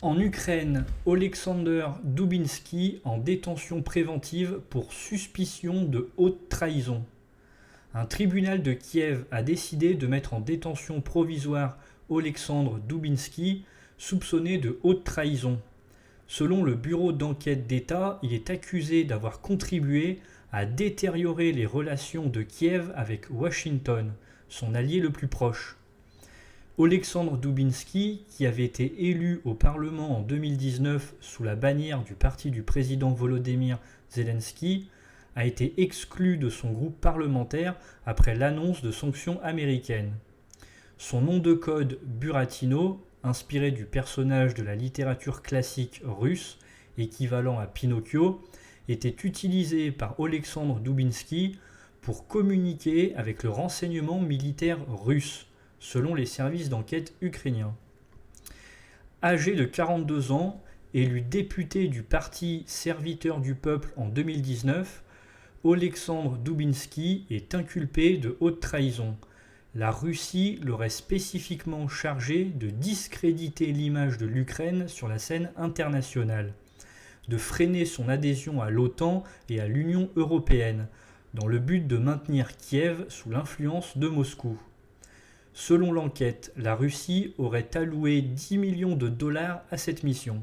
En Ukraine, Oleksandr Dubinski en détention préventive pour suspicion de haute trahison. Un tribunal de Kiev a décidé de mettre en détention provisoire Oleksandr Dubinski, soupçonné de haute trahison. Selon le bureau d'enquête d'État, il est accusé d'avoir contribué à détériorer les relations de Kiev avec Washington, son allié le plus proche. Oleksandr Dubinski, qui avait été élu au Parlement en 2019 sous la bannière du parti du président Volodymyr Zelensky, a été exclu de son groupe parlementaire après l'annonce de sanctions américaines. Son nom de code Buratino, inspiré du personnage de la littérature classique russe, équivalent à Pinocchio, était utilisé par Oleksandr Dubinski pour communiquer avec le renseignement militaire russe, selon les services d'enquête ukrainiens. Âgé de 42 ans, élu député du parti Serviteur du Peuple en 2019, Oleksandr Dubinski est inculpé de haute trahison. La Russie l'aurait spécifiquement chargé de discréditer l'image de l'Ukraine sur la scène internationale, de freiner son adhésion à l'OTAN et à l'Union européenne, dans le but de maintenir Kiev sous l'influence de Moscou. Selon l'enquête, la Russie aurait alloué 10 millions de dollars à cette mission.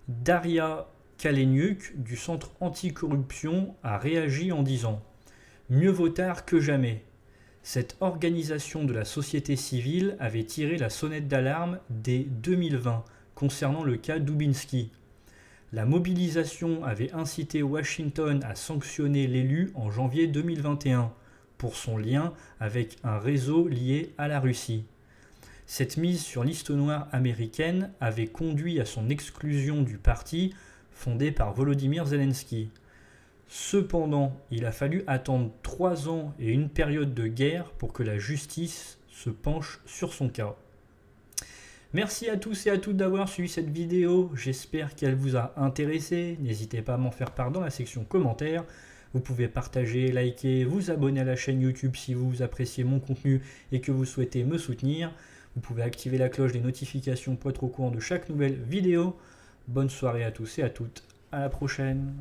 Daria Kaleniuk, du Centre anticorruption, a réagi en disant « Mieux vaut tard que jamais ». Cette organisation de la société civile avait tiré la sonnette d'alarme dès 2020 concernant le cas Dubinski. La mobilisation avait incité Washington à sanctionner l'élu en janvier 2021 pour son lien avec un réseau lié à la Russie. Cette mise sur liste noire américaine avait conduit à son exclusion du parti fondé par Volodymyr Zelensky. Cependant, il a fallu attendre 3 ans et une période de guerre pour que la justice se penche sur son cas. Merci à tous et à toutes d'avoir suivi cette vidéo, j'espère qu'elle vous a intéressé. N'hésitez pas à m'en faire part dans la section commentaires. Vous pouvez partager, liker, vous abonner à la chaîne YouTube si vous appréciez mon contenu et que vous souhaitez me soutenir. Vous pouvez activer la cloche des notifications pour être au courant de chaque nouvelle vidéo. Bonne soirée à tous et à toutes, à la prochaine.